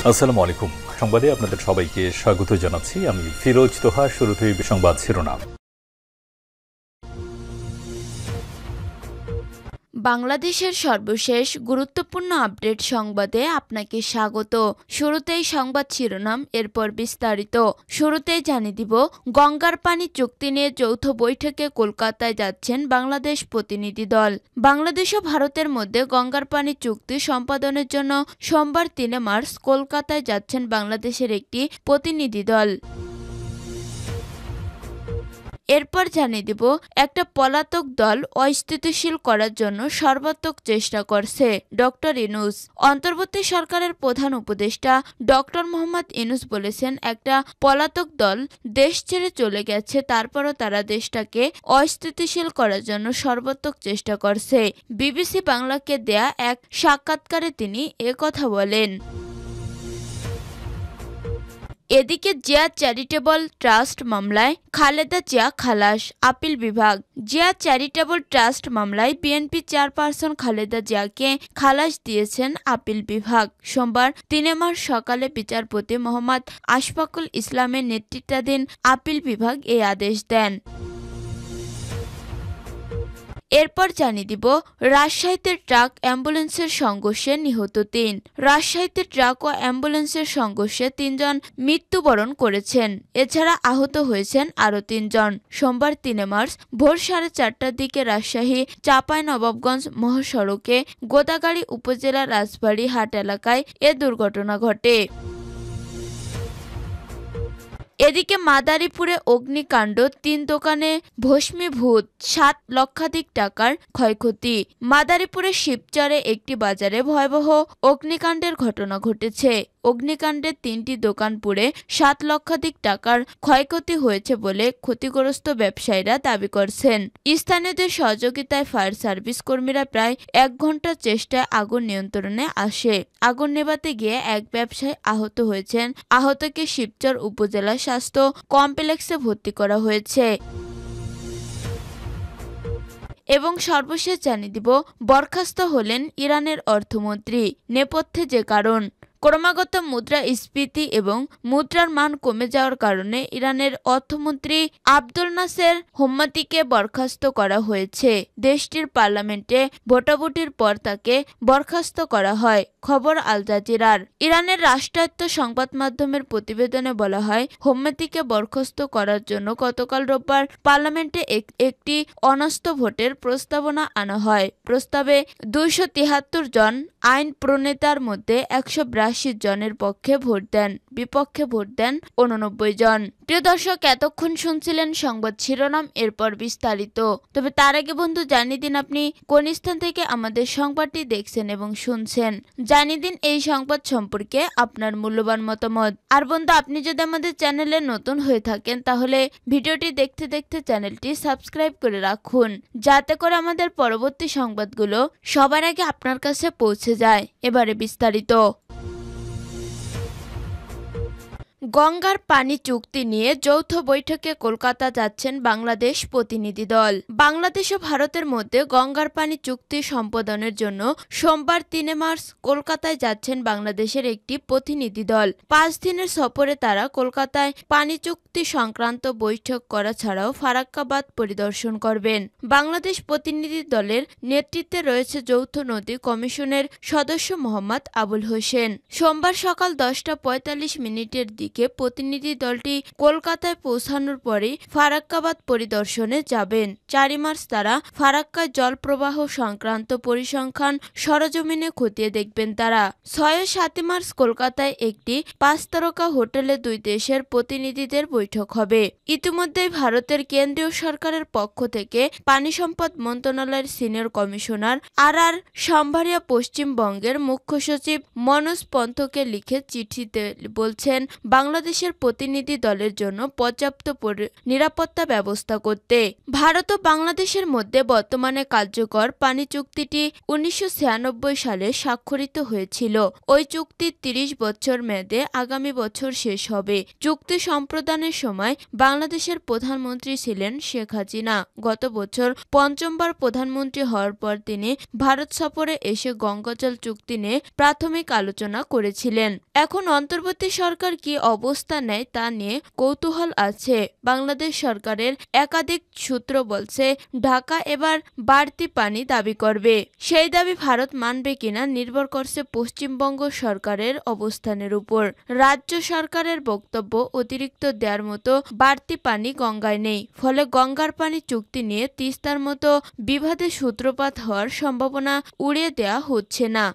আসসালামু আলাইকুম। সংবাদে আপনাদের সবাইকে স্বাগত জানাচ্ছি। আমি ফিরোজ তোহা। শুরুতেই সংবাদ শিরোনাম। বাংলাদেশের সর্বশেষ গুরুত্বপূর্ণ আপডেট সংবাদে আপনাকে স্বাগত। শুরুতেই সংবাদ শিরোনাম, এরপর বিস্তারিত। শুরুতেই জানিয়ে দিব, গঙ্গার পানি চুক্তি নিয়ে যৌথ বৈঠকে কলকাতায় যাচ্ছেন বাংলাদেশ প্রতিনিধি দল। বাংলাদেশ ও ভারতের মধ্যে গঙ্গার পানি চুক্তি সম্পাদনের জন্য সোমবার ৩ মার্চ কলকাতায় যাচ্ছেন বাংলাদেশের একটি প্রতিনিধি দল। এরপর জানিয়ে দিব, একটা পলাতক দল অস্থিতিশীল করার জন্য সর্বাত্মক চেষ্টা করছে ডক্টর ইউনূস। অন্তর্বর্তী সরকারের প্রধান উপদেষ্টা ডক্টর মোহাম্মদ ইউনূস বলেছেন, একটা পলাতক দল দেশ ছেড়ে চলে গেছে, তারপরও তারা দেশটাকে অস্থিতিশীল করার জন্য সর্বাত্মক চেষ্টা করছে। বিবিসি বাংলাকে দেয়া এক সাক্ষাৎকারে তিনি একথা বলেন। এদিকে জিয়া চ্যারিটেবল ট্রাস্ট মামলায় খালেদা জিয়া খালাস, আপিল বিভাগ। জিয়া চ্যারিটেবল ট্রাস্ট মামলায় বিএনপি চেয়ারপারসন খালেদা জিয়াকে খালাস দিয়েছেন আপিল বিভাগ। সোমবার ৩ মার্চ সকালে বিচারপতি মোহাম্মদ আশফাকুল ইসলামের নেতৃত্বাধীন আপিল বিভাগ এই আদেশ দেন। এরপর জানিয়ে দিব, রাজশাহীতে ট্রাক অ্যাম্বুলেন্সের সংঘর্ষে নিহত ৩। রাজশাহীতে ট্রাক ও অ্যাম্বুলেন্সের সংঘর্ষে ৩ জন মৃত্যুবরণ করেছেন। এছাড়া আহত হয়েছেন আরও ৩ জন। সোমবার ৩ মার্চ ভোর ৪:৩০টার দিকে রাজশাহী চাঁপাইনবাবগঞ্জ মহাসড়কে গোদাগাড়ী উপজেলার রাজবাড়ী হাট এলাকায় এ দুর্ঘটনা ঘটে। এদিকে মাদারীপুরে অগ্নিকাণ্ড, ৩ দোকানে ভস্মীভূত, ৭ লক্ষাধিক টাকার ক্ষয়ক্ষতি। মাদারীপুরের শিবচরে একটি বাজারে ভয়াবহ অগ্নিকাণ্ডের ঘটনা ঘটেছে। অগ্নিকাণ্ডে ৩টি দোকান পুড়ে ৭ লক্ষাধিক টাকার ক্ষয়ক্ষতি হয়েছে বলে ক্ষতিগ্রস্ত ব্যবসায়ীরা দাবি করছেন। স্থানীয়দের সহযোগিতায় ফায়ার সার্ভিস কর্মীরা প্রায় ১ ঘন্টার চেষ্টায় আগুন নিয়ন্ত্রণে আসে। আগুন নেভাতে গিয়ে এক ব্যবসায়ী আহত হয়েছেন। আহতকে শিবচর উপজেলা স্বাস্থ্য কমপ্লেক্সে ভর্তি করা হয়েছে। এবং সর্বশেষ জানিয়ে দিব, বরখাস্ত হলেন ইরানের অর্থমন্ত্রী। নেপথ্যে যে কারণ, ক্রমাগত মুদ্রাস্ফীতি এবং মুদ্রার মান কমে যাওয়ার কারণে ইরানের অর্থমন্ত্রী আব্দুল নাসের হোম্মাদিকে বরখাস্ত করা হয়েছে। দেশটির পার্লামেন্টে ভোটাভুটির পর তাকে বরখাস্ত করা হয়। খবর আল জাজিরার। ইরানের রাষ্ট্রায়ত্ত সংবাদ মাধ্যমের প্রতিবেদনে বলা হয়, হোম্মাদিকে বরখাস্ত করার জন্য গতকাল রোববার পার্লামেন্টে একটি অনাস্থ ভোটের প্রস্তাবনা আনা হয়। প্রস্তাবে ২৭৩ জন আইন প্রণেতার মধ্যে ১৮২ জনের পক্ষে ভোট দেন, বিপক্ষে ভোট দেন ৮৯ জন। প্রিয় দর্শক, এতক্ষণ শুনছিলেন সংবাদ শিরোনাম, এরপর বিস্তারিত। তবে তার আগে বন্ধু জানিয়ে দিন আপনি কোন স্থান থেকে আমাদের সংবাদটি দেখছেন এবং শুনছেন। জানিয়ে দিন এই সংবাদ সম্পর্কে আপনার মূল্যবান মতামত। আর বন্ধু, আপনি যদি আমাদের চ্যানেলে নতুন হয়ে থাকেন তাহলে ভিডিওটি দেখতে দেখতে চ্যানেলটি সাবস্ক্রাইব করে রাখুন, যাতে করে আমাদের পরবর্তী সংবাদগুলো সবার আগে আপনার কাছে পৌঁছে যায়। এবারে বিস্তারিত। গঙ্গার পানি চুক্তি নিয়ে যৌথ বৈঠকে কলকাতা যাচ্ছেন বাংলাদেশ প্রতিনিধি দল। বাংলাদেশ ও ভারতের মধ্যে গঙ্গার পানি চুক্তি সম্পাদনের জন্য সোমবার ৩ মার্চ কলকাতায় যাচ্ছেন বাংলাদেশের একটি প্রতিনিধি দল। ৫ দিনের সফরে তারা কলকাতায় পানি চুক্তি সংক্রান্ত বৈঠক করা ছাড়াও ফারাক্কাবাদ পরিদর্শন করবেন। বাংলাদেশ প্রতিনিধি দলের নেতৃত্বে রয়েছে যৌথ নদী কমিশনের সদস্য মোহাম্মদ আবুল হোসেন। সোমবার সকাল ১০:৪৫ দিকে প্রতিনিধি দলটি কলকাতায় পৌঁছানোর পরে ফারাক্কাবাদ পরিদর্শনে যাবেন। ৪ মার্চ তারা ফারাক্কায় জল প্রবাহ সংক্রান্ত পরিসংখ্যান সরজমিনে খতিয়ে দেখবেন তারা। ৬ ও ৭ মার্চ কলকাতায় একটি ৫ তারকা হোটেলে দুই দেশের প্রতিনিধিদের বৈঠক হবে। ইতিমধ্যেই ভারতের কেন্দ্রীয় সরকারের পক্ষ থেকে পানি সম্পদ মন্ত্রণালয়ের সিনিয়র কমিশনার আর সাম্ভারিয়া পশ্চিমবঙ্গের মুখ্য সচিব মনোজ পন্থকে লিখে চিঠিতে বলছেন, বাংলাদেশ বাংলাদেশের প্রতিনিধি দলের জন্য পর্যাপ্ত নিরাপত্তা ব্যবস্থা করতে। ভারত ও বাংলাদেশের মধ্যে বর্তমানে কার্যকর পানি চুক্তিটি 1996 সালে স্বাক্ষরিত হয়েছিল। ওই চুক্তির 30 বছর মেয়াদে আগামী বছর শেষ হবে। চুক্তি সম্প্রদানের সময় বাংলাদেশের প্রধানমন্ত্রী ছিলেন শেখ হাসিনা। গত বছর পঞ্চমবার প্রধানমন্ত্রী হওয়ার পর তিনি ভারত সফরে এসে গঙ্গাজল চুক্তি নিয়ে প্রাথমিক আলোচনা করেছিলেন। এখন অন্তর্বর্তী সরকার কি অবস্থা নেয় তা নিয়ে কৌতূহল আছে। বাংলাদেশ সরকারের একাধিক সূত্র বলছে ঢাকা এবার বাড়তি পানি দাবি করবে। সেই দাবি ভারত মানবে কিনা নির্ভর করছে পশ্চিমবঙ্গ সরকারের অবস্থানের উপর। রাজ্য সরকারের বক্তব্য অতিরিক্ত দেওয়ার মতো বাড়তি পানি গঙ্গায় নেই, ফলে গঙ্গার পানি চুক্তি নিয়ে তিস্তার মতো বিবাদের সূত্রপাত হওয়ার সম্ভাবনা উড়িয়ে দেওয়া হচ্ছে না।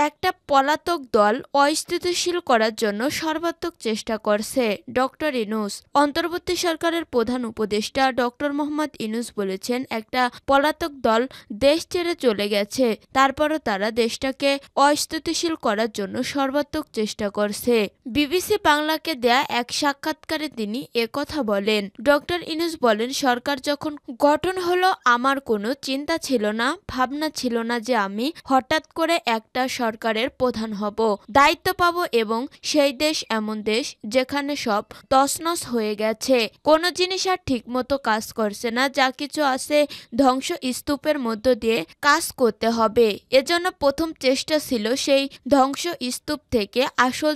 একটা পলাতক দল অস্থিতিশীল করার জন্য সর্বাত্মক চেষ্টা করছে ডক্টর ইউনূস। অন্তর্বর্তী সরকারের প্রধান উপদেষ্টা ডক্টর মোহাম্মদ ইউনূস বলেছেন, একটা পলাতক দল দেশ ছেড়ে চলে গেছে, তারপরও তারা দেশটাকে অস্থিতিশীল করার জন্য সর্বাত্মক চেষ্টা করছে। বিবিসি বাংলাকে দেয়া এক সাক্ষাৎকারে তিনি একথা বলেন। ডক্টর ইউনূস বলেন, সরকার যখন গঠন হলো আমার কোনো চিন্তা ছিল না, ভাবনা ছিল না যে আমি হঠাৎ করে একটা সরকারের প্রধান হব, দায়িত্ব পাব এবং সেই দেশ এমন দেশ যেখানে সব তছনছ হয়ে গেছে, কোনো জিনিস আর ঠিকমতো কাজ করছে না, যা কিছু আছে ধ্বংস স্তূপের মধ্য দিয়ে কাজ করতে হবে। এজন্য প্রথম চেষ্টা ছিল সেই ধ্বংস স্তূপ থেকে আসল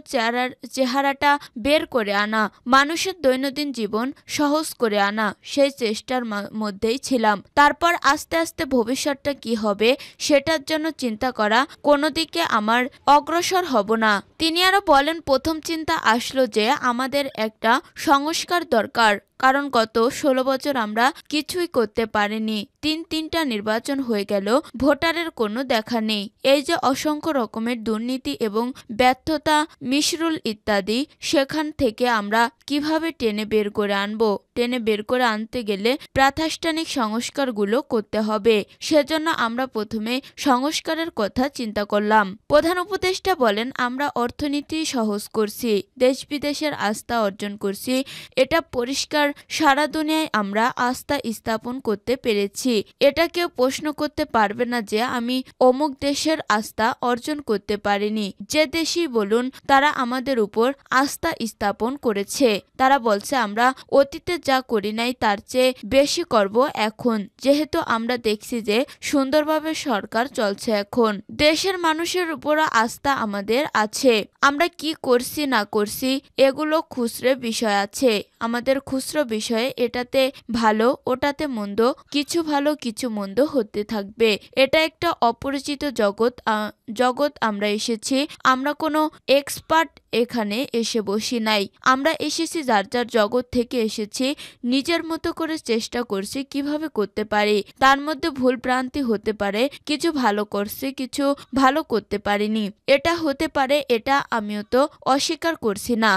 চেহারাটা বের করে আনা, মানুষের দৈনন্দিন জীবন সহজ করে আনা। সেই চেষ্টার মধ্যেই ছিলাম। তারপর আস্তে আস্তে ভবিষ্যৎটা কি হবে সেটার জন্য চিন্তা করা, কোনো দিকে আমার অগ্রসর হব না। তিনি আরো বলেন, প্রথম চিন্তা আসলো যে আমাদের একটা সংস্কার দরকার, কারণ গত 16 বছর আমরা কিছুই করতে পারিনি। তিনটা নির্বাচন হয়ে গেল, ভোটারের কোনো দেখা নেই। এই যে অসংখ্য রকমের দুর্নীতি এবং ব্যর্থতা, মিশরুল ইত্যাদি, সেখান থেকে আমরা কিভাবে টেনে বের করে আনবো? টেনে বের করে আনতে গেলে প্রাতিষ্ঠানিক সংস্কারগুলো করতে হবে। সেজন্য আমরা প্রথমে সংস্কারের কথা চিন্তা করলাম। প্রধান উপদেষ্টা বলেন, আমরা অর্থনীতি সহজ করছি, দেশ বিদেশের আস্থা অর্জন করছি, এটা পরিষ্কার। সারা দুনিয়ায় আমরা আস্থা স্থাপন করতে পেরেছি। এটা কেউ প্রশ্ন করতে পারবে না যে আমি অমুক দেশের আস্থা অর্জন করতে পারিনি। যে দেশই বলুন, তারা আমাদের উপর আস্থা স্থাপন করেছে। তারা বলছে আমরা অতীতে যা করি নাই তার চেয়ে বেশি করব এখন, যেহেতু আমরা দেখছি যে সুন্দরভাবে সরকার চলছে। এখন দেশের মানুষের উপর আস্থা আমাদের আছে। আমরা কি করছি না করছি এগুলো খুচরো বিষয় আছে। আমাদের খুচরো বিষয়ে এটাতে ভালো ওটাতে মন্দ, কিছু ভালো কিছু মন্দ হতে থাকবে। এটা একটা অপরিচিত জগৎ আমরা এসেছি। আমরা কোনো এক্সপার্ট এখানে এসে বসি নাই। আমরা এসেছি যার যার জগৎ থেকে এসেছি, নিজের মতো করে চেষ্টা করছি কিভাবে করতে পারি। তার মধ্যে ভুল ভ্রান্তি হতে পারে, কিছু ভালো করছি কিছু ভালো করতে পারিনি, এটা হতে পারে, এটা আমিও তো অস্বীকার করছি না।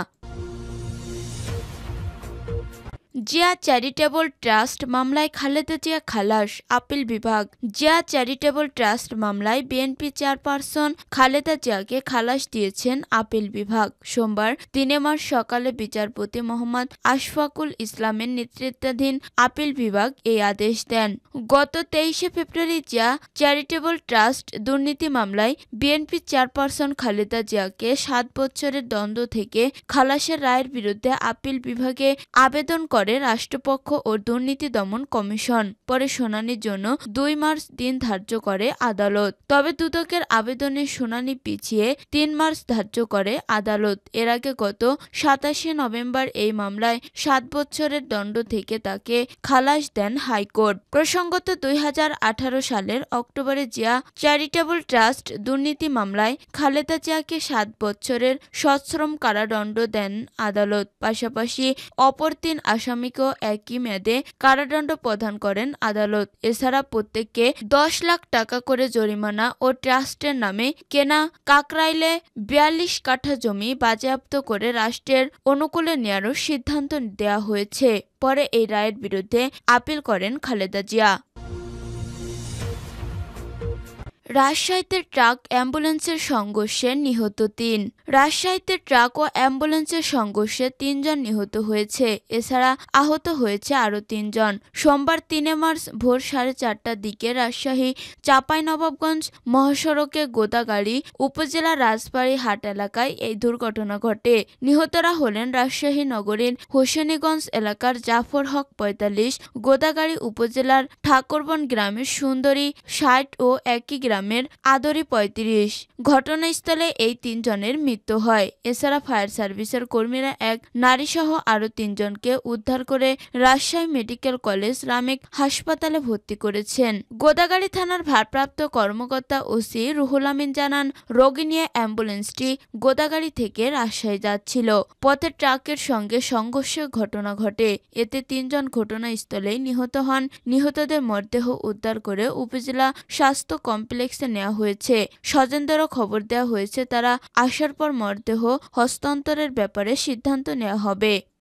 জিয়া চ্যারিটেবল ট্রাস্ট মামলায় খালেদা জিয়া খালাস, আপিল বিভাগ। জিয়া চ্যারিটেবল ট্রাস্ট মামলায় বিএনপি চেয়ারপারসন খালেদা জিয়াকে খালাস দিয়েছেন আপিল বিভাগ। সোমবার 3 মার্চ সকালে বিচারপতি মোহাম্মদ আশফাকুল ইসলামের নেতৃত্বাধীন আপিল বিভাগ এই আদেশ দেন। গত 23 ফেব্রুয়ারি জিয়া চ্যারিটেবল ট্রাস্ট দুর্নীতি মামলায় বিএনপি চেয়ারপারসন খালেদা জিয়াকে 7 বছরের দণ্ড থেকে খালাসের রায়ের বিরুদ্ধে আপিল বিভাগে আবেদন করে রাষ্ট্রপক্ষ ও দুর্নীতি দমন কমিশন। পরে শুনানির জন্য 2 মার্চ দিন ধার্য করে আদালত। তবে দুদকের আবেদনের শুনানি পিছিয়ে 3 মার্চ ধার্য করে আদালত। এর আগে গত 27 নভেম্বর এই মামলায় 7 বছরের দণ্ড থেকে তাকে খালাস দেন হাইকোর্ট। প্রসঙ্গত 2018 সালের অক্টোবরে জিয়া চ্যারিটেবল ট্রাস্ট দুর্নীতি মামলায় খালেদা জিয়াকে 7 বছরের সশ্রম কারাদণ্ড দেন আদালত। পাশাপাশি অপর 3 আসামিকেও একই মেয়াদে কারাদণ্ড প্রদান করেন আদালত। এছাড়া প্রত্যেককে 10 লাখ টাকা করে জরিমানা ও ট্রাস্টের নামে কেনা কাকরাইলে 42 কাঠা জমি বাজেয়াপ্ত করে রাষ্ট্রের অনুকূলে নেওয়ারও সিদ্ধান্ত দেওয়া হয়েছে। পরে এই রায়ের বিরুদ্ধে আপিল করেন খালেদা জিয়া। রাজশাহীতে ট্রাক অ্যাম্বুলেন্সের সংঘর্ষে নিহত ৩। রাজশাহীতে ট্রাক ও অ্যাম্বুলেন্সের সংঘর্ষে ৩ জন নিহত হয়েছে। এছাড়া আহত হয়েছে আরও ৩ জন। সোমবার ৩ মার্চ ভোর ৪:৩০টার দিকে রাজশাহী চাঁপাইনবাবগঞ্জ মহাসড়কে গোদাগাড়ী উপজেলার রাজবাড়ী হাট এলাকায় এই দুর্ঘটনা ঘটে। নিহতরা হলেন রাজশাহী নগরীর হোসেনীগঞ্জ এলাকার জাফর হক ৪৫, গোদাগাড়ী উপজেলার ঠাকুরবন গ্রামের সুন্দরী ৬০ ও একই গ্রামের আদরি ৩৫। ঘটনাস্থলে এই ৩ জনের মৃত্যু হয়। এছাড়া ফায়ার সার্ভিসের কর্মীরা এক নারীসহ আরও ৩ জনকে উদ্ধার করে রাজশাহী মেডিকেল কলেজ রামেক হাসপাতালে ভর্তি করেছেন। গোদাগাড়ী থানার ভারপ্রাপ্ত কর্মকর্তা ওসি রুহুল আমিন জানান, রোগী নিয়ে অ্যাম্বুলেন্সটি গোদাগাড়ী থেকে রাজশাহী যাচ্ছিল। পথে ট্রাকের সঙ্গে সংঘর্ষের ঘটনা ঘটে। এতে ৩ জন ঘটনাস্থলেই নিহত হন। নিহতদের মরদেহ উদ্ধার করে উপজেলা স্বাস্থ্য কমপ্লেক্সে নেওয়া হয়েছে। স্বজনদেরও খবর দেওয়া হয়েছে, তারা আসার পর মরদেহ হস্তান্তরের ব্যাপারে সিদ্ধান্ত নেওয়া হবে।